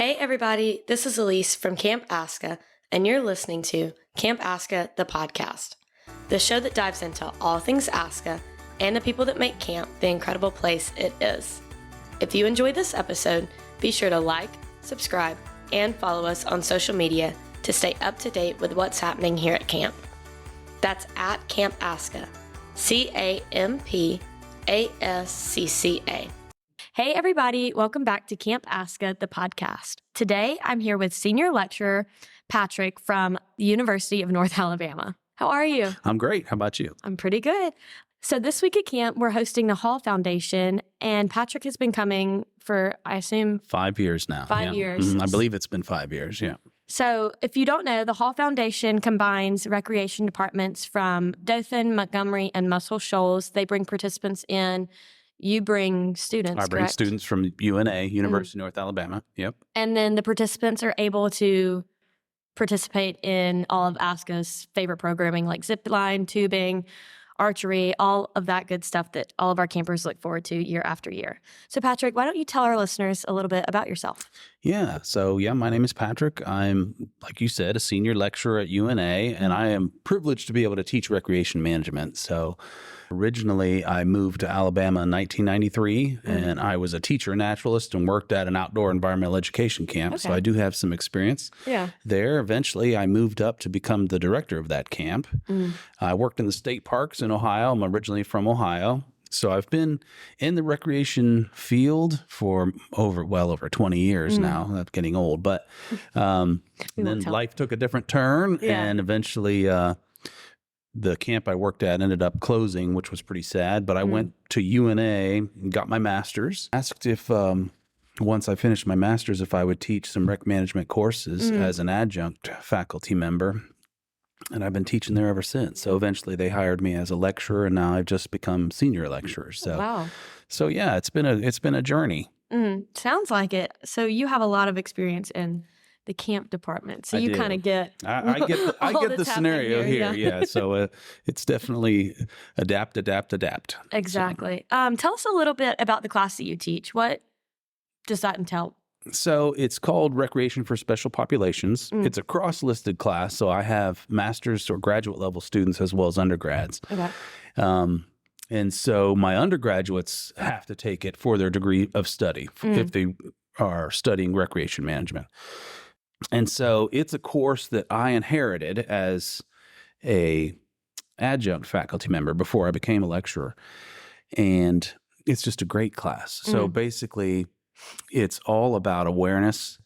Hey everybody, this is Elise from Camp Aska, and you're listening to Camp Aska, the podcast, the show that dives into all things Aska and the people that make camp the incredible place it is. If you enjoyed this episode, be sure to like, subscribe, and follow us on social media to stay up to date with what's happening here at camp. That's at Camp Aska, CampAscca. Hey everybody, welcome back to Camp Aska, the podcast. Today I'm here with senior lecturer Patrick from the University of North Alabama. How are you? I'm great. How about you? I'm pretty good. So this week at camp, we're hosting the Hall Foundation, and Patrick has been coming for, I assume, 5 years now. 5 years. I believe it's been 5 years, yeah. So if you don't know, the Hall Foundation combines recreation departments from Dothan, Montgomery, and Muscle Shoals. They bring participants in. You bring students, I bring correct? students from UNA, University of North Alabama. Yep. And then the participants are able to participate in all of ASCA's favorite programming like zip line, tubing, archery, all of that good stuff that all of our campers look forward to year after year. So Patrick, why don't you tell our listeners a little bit about yourself? Yeah. So, my name is Patrick. I'm, like you said, a senior lecturer at UNA, and I am privileged to be able to teach recreation management. So originally, I moved to Alabama in 1993, and I was a teacher naturalist and worked at an outdoor environmental education camp. Okay. So I do have some experience there. Eventually, I moved up to become the director of that camp. I worked in the state parks in Ohio. I'm originally from Ohio. So I've been in the recreation field for over 20 years now. That's getting old, but then life took a different turn, and eventually the camp I worked at ended up closing, which was pretty sad. But I went to UNA and got my master's. Asked if once I finished my master's, if I would teach some rec management courses as an adjunct faculty member. And I've been teaching there ever since. So eventually they hired me as a lecturer, and now I've just become senior lecturer. So, Wow. So yeah, it's been a journey. Sounds like it. So you have a lot of experience in the camp department. So you kind of get I get the scenario here. Yeah. So it's definitely adapt. Exactly. Tell us a little bit about the class that you teach. What does that entail? So it's called Recreation for Special Populations. It's a cross-listed class, so I have master's or graduate level students as well as undergrads. Okay. And so my undergraduates have to take it for their degree of study if they are studying recreation management. And so it's a course that I inherited as a adjunct faculty member before I became a lecturer. And it's just a great class. So basically, it's all about awareness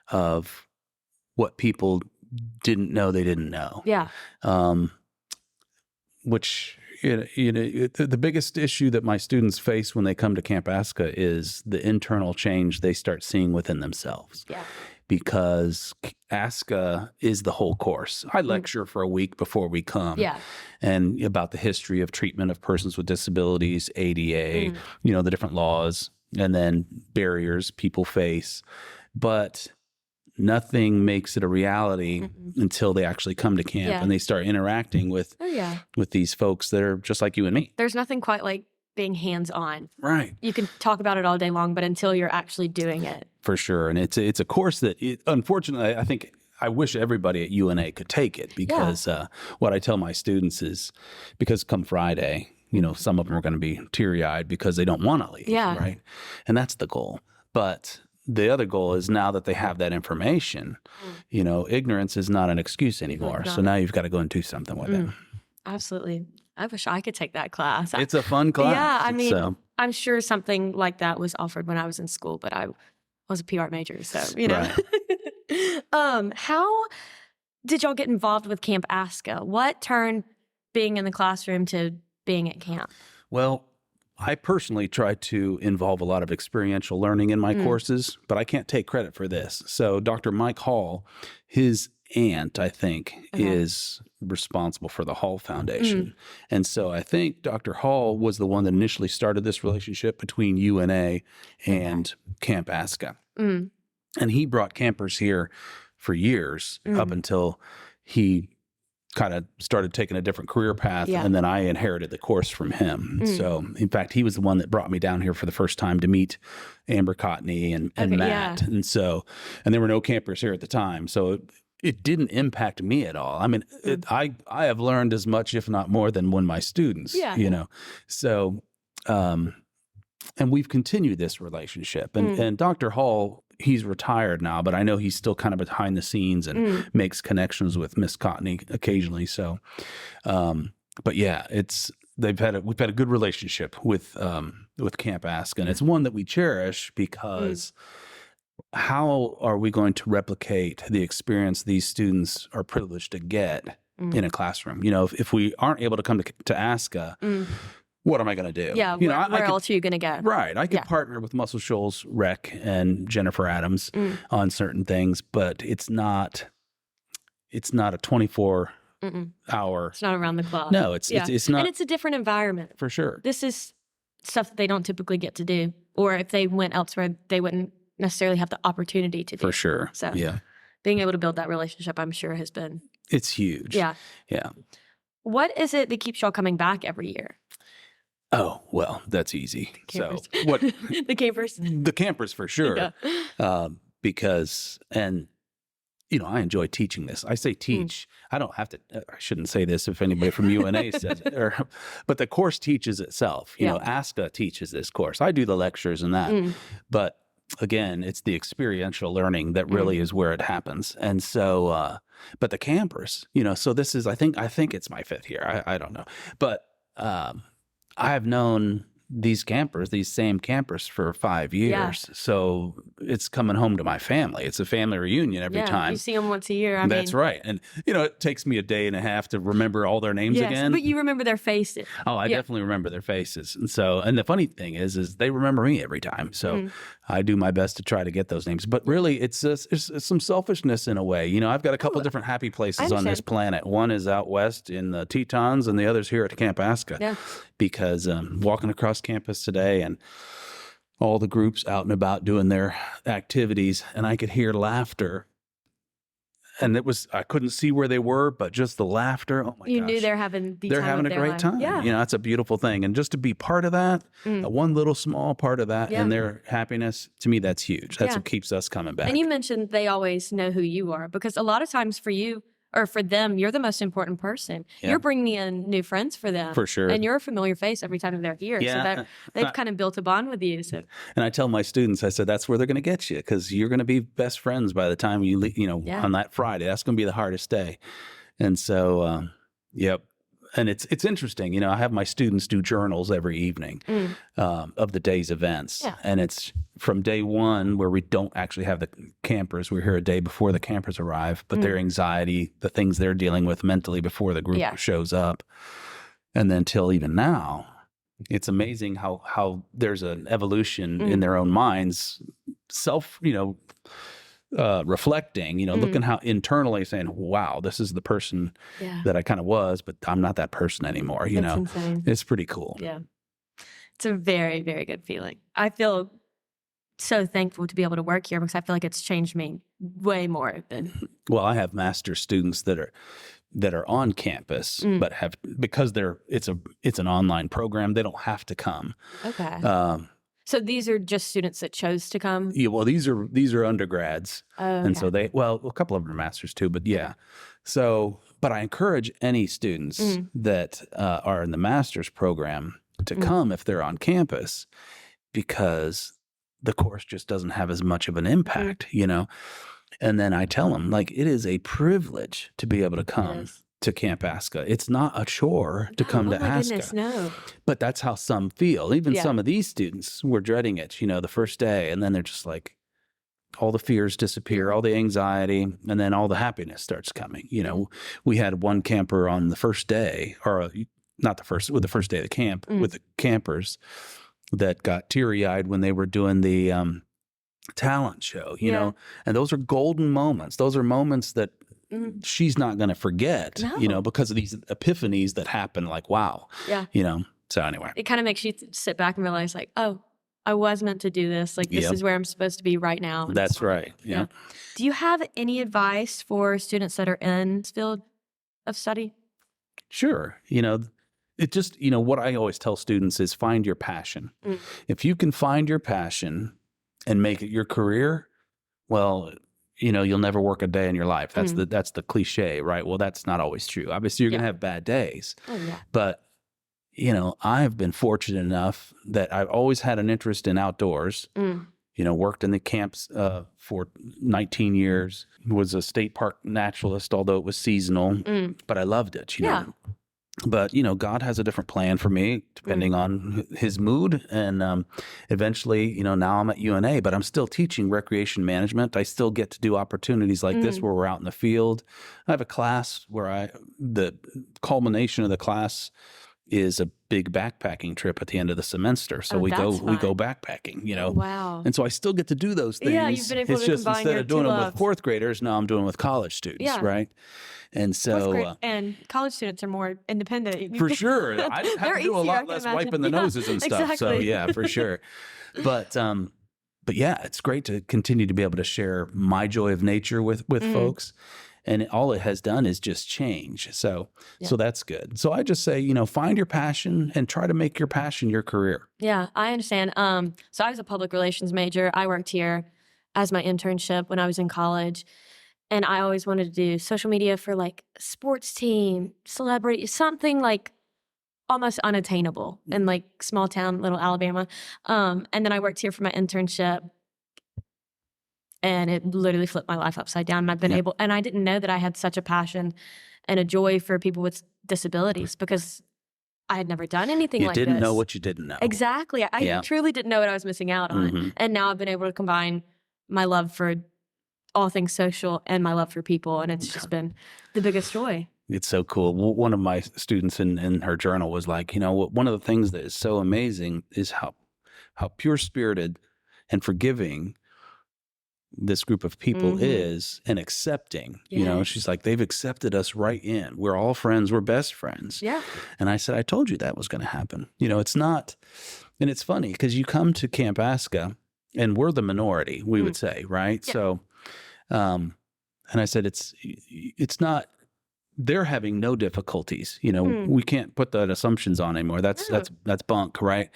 of what people didn't know they didn't know. Yeah. Which, the biggest issue that my students face when they come to Camp Aska is the internal change they start seeing within themselves. Yeah. Because Aska is the whole course. I lecture for a week before we come. Yeah. And about the history of treatment of persons with disabilities, ADA, the different laws, and then barriers people face. But nothing makes it a reality until they actually come to camp and they start interacting with these folks that are just like you and me. There's nothing quite like being hands-on. Right. You can talk about it all day long, but until you're actually doing it. For sure. And it's a course that, unfortunately, I wish everybody at UNA could take it because what I tell my students is, because come Friday, some of them are going to be teary-eyed because they don't want to leave, right? And that's the goal. But the other goal is, now that they have that information, ignorance is not an excuse anymore. So now you've got to go and do something with it. Absolutely. I wish I could take that class. It's a fun class. Yeah, I mean, I'm sure something like that was offered when I was in school, but I was a PR major, so, Right. How did y'all get involved with Camp Aska? What turned being in the classroom to being at camp? Well, I personally try to involve a lot of experiential learning in my courses, but I can't take credit for this. So Dr. Mike Hall, his aunt, I think, is responsible for the Hall Foundation. And so I think Dr. Hall was the one that initially started this relationship between UNA and Camp Aska. And he brought campers here for years up until he kind of started taking a different career path, and then I inherited the course from him. So, in fact, he was the one that brought me down here for the first time to meet Amber Cotney and Matt. And so, and there were no campers here at the time. So it didn't impact me at all. I mean, I have learned as much, if not more, than when my students, you know. So, and we've continued this relationship. And Dr. Hall, he's retired now, but I know he's still kind of behind the scenes and makes connections with Miss Cotney occasionally. So, but yeah, we've had a good relationship with Camp Ask, and it's one that we cherish because how are we going to replicate the experience these students are privileged to get in a classroom? You know, if we aren't able to come to ASCA, what am I going to do? Yeah, where else are you going to go? Right. I could partner with Muscle Shoals Rec and Jennifer Adams on certain things, but it's not a 24 hour. It's not around the clock. No, it's not. And it's a different environment. For sure. This is stuff that they don't typically get to do. Or if they went elsewhere, they wouldn't necessarily have the opportunity to do. For sure. So yeah, being able to build that relationship, I'm sure, has been. It's huge. Yeah. Yeah. What is it that keeps y'all coming back every year? Oh, well, that's easy. So what? The campers? The campers for sure. Yeah. Because, and, you know, I enjoy teaching this. I say teach. I don't have to, I shouldn't say this if anybody from UNA says it, but the course teaches itself. You know, ASCA teaches this course. I do the lectures and that. But again, it's the experiential learning that really is where it happens. And so, but the campers, you know, so this is, I think it's my fifth year. I don't know. But I have known these same campers for 5 years. Yeah. So it's coming home to my family. It's a family reunion every time. You see them once a year. That's right. And, you know, it takes me a day and a half to remember all their names again. But you remember their faces. Oh, I definitely remember their faces. And so, and the funny thing is they remember me every time. So I do my best to try to get those names. But really, it's some selfishness in a way. You know, I've got a couple different happy places on this planet. One is out west in the Tetons, and the other's here at Camp Aska. Yeah. Because walking across campus today and all the groups out and about doing their activities, and I could hear laughter. And I couldn't see where they were, but just the laughter. Oh my gosh. You knew they're having a great time. Yeah. You know, that's a beautiful thing. And just to be part of that, one little small part of that and their happiness, to me, that's huge. That's what keeps us coming back. And you mentioned they always know who you are, because a lot of times for you, or for them, you're the most important person. Yeah. You're bringing in new friends for them. For sure. And you're a familiar face every time they're here. Yeah. So they've kind of built a bond with you. So. And I tell my students, I said, that's where they're going to get you, because you're going to be best friends by the time you leave, on that Friday. That's going to be the hardest day. And so, yep. And it's interesting, you know, I have my students do journals every evening of the day's events. Yeah. And it's from day one where we don't actually have the campers. We're here a day before the campers arrive, but their anxiety, the things they're dealing with mentally before the group shows up. And then till even now, it's amazing how there's an evolution in their own minds, reflecting, looking how internally saying, wow, this is the person that I kind of was, but I'm not that person anymore. That's insane. It's pretty cool. Yeah. It's a very, very good feeling. I feel so thankful to be able to work here, because I feel like it's changed me way more than. Well, I have master's students that are on campus, but because it's an online program, they don't have to come. Okay. So these are just students that chose to come? Yeah, well, these are undergrads. Okay. And so a couple of them are masters too, but yeah. So, but I encourage any students that are in the master's program to come if they're on campus, because the course just doesn't have as much of an impact, And then I tell them, like, it is a privilege to be able to come to Camp Aska. It's not a chore to come to Aska. Goodness, no. But that's how some feel. Even some of these students were dreading it, the first day. And then they're just like, all the fears disappear, all the anxiety, and then all the happiness starts coming. We had one camper on the first day, or not the first, with the first day of the camp, with the campers that got teary-eyed when they were doing the talent show, know, and those are golden moments. Those are moments that she's not going to forget, because of these epiphanies that happen, like, wow, so anyway. It kind of makes you sit back and realize, like, oh, I was meant to do this. Like, this is where I'm supposed to be right now. That's right. Yeah. Do you have any advice for students that are in this field? of study? Sure. It just, what I always tell students is find your passion. If you can find your passion and make it your career, well, you'll never work a day in your life. That's the cliche, right? Well, that's not always true. Obviously, you're going to have bad days. Oh, yeah. But, I've been fortunate enough that I've always had an interest in outdoors. Worked in the camps for 19 years, was a state park naturalist, although it was seasonal, but I loved it, But, God has a different plan for me depending on his mood. And eventually, now I'm at UNA, but I'm still teaching recreation management. I still get to do opportunities like this where we're out in the field. I have a class where the culmination of the class is a big backpacking trip at the end of the semester. So we go backpacking, Wow. And so I still get to do those things. Yeah, you've been able to combine instead your of doing two them loves. with fourth graders, now I'm doing with college students, right? And so and college students are more independent. For sure. I have to do a lot less wiping the noses and stuff. Exactly. So yeah, for sure. But yeah, it's great to continue to be able to share my joy of nature with folks. And all it has done is just change. So that's good. So I just say, find your passion and try to make your passion your career. Yeah, I understand. So I was a public relations major. I worked here as my internship when I was in college. And I always wanted to do social media for like sports team, celebrity, something like almost unattainable in like small town, little Alabama. And then I worked here for my internship. And it literally flipped my life upside down. And I've been able, and I didn't know that I had such a passion and a joy for people with disabilities because I had never done anything like this. You didn't know what you didn't know. Exactly. I truly didn't know what I was missing out on. And now I've been able to combine my love for all things social and my love for people. And it's just been the biggest joy. It's so cool. One of my students in her journal was like, one of the things that is so amazing is how pure-spirited and forgiving this group of people is and accepting, she's like, they've accepted us right in. We're all friends. We're best friends. Yeah. And I said, I told you that was going to happen. It's not, and it's funny because you come to Camp Asca and we're the minority, we would say, right? Yeah. So, and I said, it's not, they're having no difficulties. We can't put that assumptions on anymore. That's bunk, right?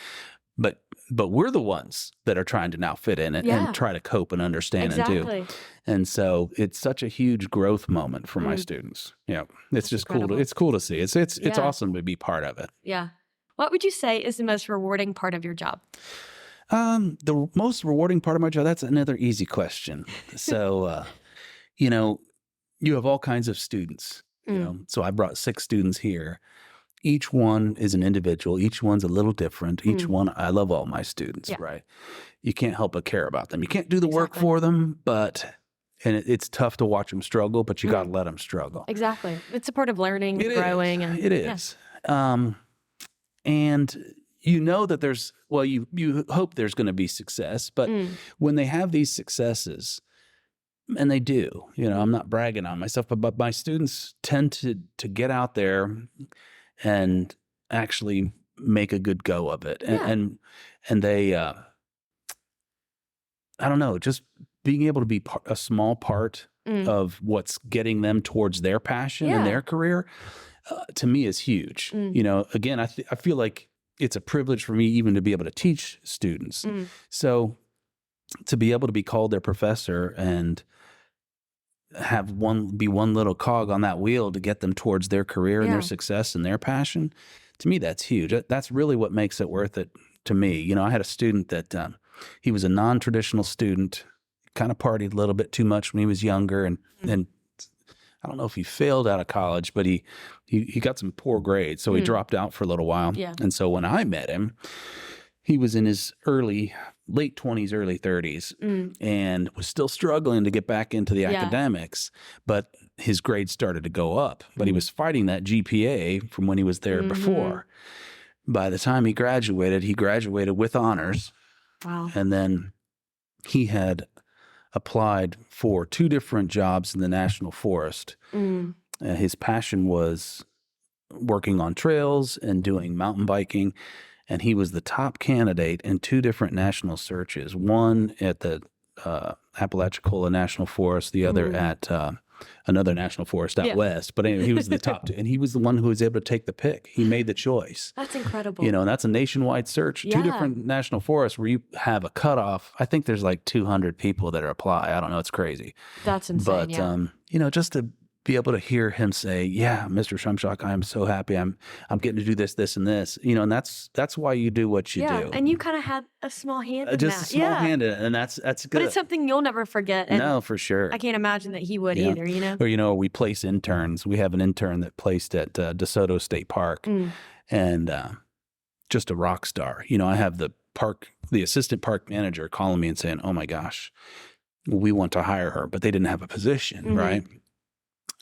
But we're the ones that are trying to now fit in and try to cope and understand and do. And so it's such a huge growth moment for my students. Yeah. It's just incredible. It's cool to see. It's awesome to be part of it. Yeah. What would you say is the most rewarding part of your job? The most rewarding part of my job, that's another easy question. So, you have all kinds of students, so I brought 6 students here. Each one is an individual. Each one's a little different. Each one, I love all my students, right? You can't help but care about them. You can't do the work for them, and it's tough to watch them struggle, but you got to let them struggle. Exactly. It's a part of learning, growing. It is. And that there's, you hope there's going to be success, but when they have these successes, and they do, I'm not bragging on myself, but my students tend to get out there and actually make a good go of it. And they, I don't know, just being able to be a small part of what's getting them towards their passion and their career, to me is huge. Again, I feel like it's a privilege for me even to be able to teach students. So to be able to be called their professor and have one little cog on that wheel to get them towards their career and their success and their passion, to me, that's huge. That's really what makes it worth it to me. I had a student that he was a non-traditional student, kind of partied a little bit too much when he was younger. And I don't know if he failed out of college, but he got some poor grades. So he dropped out for a little while. Yeah. And so when I met him, he was in his late 20s, early 30s, and was still struggling to get back into the academics, but his grades started to go up. But he was fighting that GPA from when he was there before. By the time he graduated with honors. Wow. And then he had applied for 2 different jobs in the National Forest. His passion was working on trails and doing mountain biking. And he was the top candidate in 2 different national searches, one at the Apalachicola National Forest, the other at another national forest out west. But anyway, he was the top two, and he was the one who was able to take the pick. He made the choice. That's incredible. You know, and that's a nationwide search. Yeah. 2 different national forests where you have a cutoff. I think there's like 200 people that apply. I don't know. It's crazy. That's insane. But, yeah. you know, just to be able to hear him say, yeah, Mr. Shumshock, I'm so happy. I'm getting to do this, this, and this, you know, and that's why you do what you do. And you kind of had a small hand in just that. a small hand in it, and that's good. But it's something you'll never forget. And no, for sure. I can't imagine that he would either, you know? Or, you know, we place interns. We have an intern that placed at DeSoto State Park and just a rock star. You know, I have the assistant park manager calling me and saying, oh my gosh, we want to hire her, but they didn't have a position, right?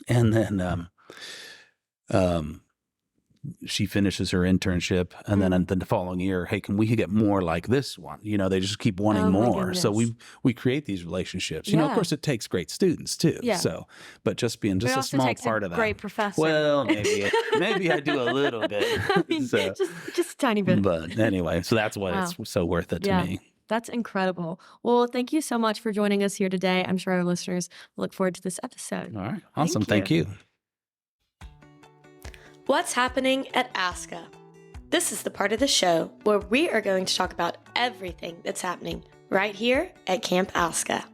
And then she finishes her internship, and then the following year, hey, can we get more like this one? You know, they just keep wanting more. So we create these relationships. You know, of course, it takes great students too. Yeah. So, but just being just a small part of that. Great professor. Well, maybe I do a little bit. I mean, just a tiny bit. But anyway, so that's why it's so worth it to me. That's incredible. Well, thank you so much for joining us here today. I'm sure our listeners look forward to this episode. All right. Awesome. Thank you. What's happening at ASCA? This is the part of the show where we are going to talk about everything that's happening right here at Camp ASCA.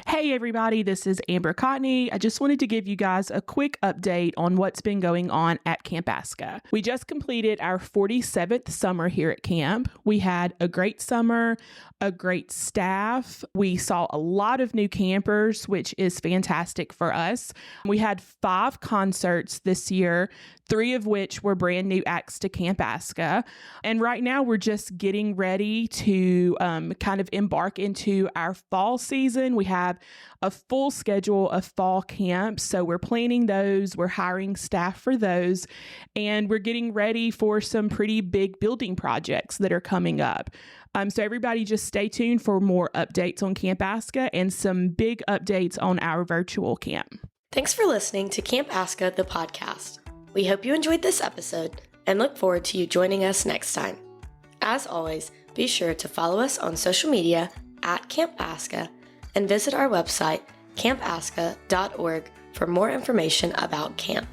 Hey everybody, this is Amber Cotney. I just wanted to give you guys a quick update on what's been going on at Camp ASCA. We just completed our 47th summer here at camp. We had a great summer, a great staff. We saw a lot of new campers, which is fantastic for us. We had 5 concerts this year, 3 of which were brand new acts to Camp ASCA. And right now we're just getting ready to kind of embark into our fall season. We have a full schedule of fall camps. So we're planning those. We're hiring staff for those. And we're getting ready for some pretty big building projects that are coming up. So everybody just stay tuned for more updates on Camp ASCA and some big updates on our virtual camp. Thanks for listening to Camp ASCA, the podcast. We hope you enjoyed this episode and look forward to you joining us next time. As always, be sure to follow us on social media at Camp ASCA and visit our website, campasca.org, for more information about camp.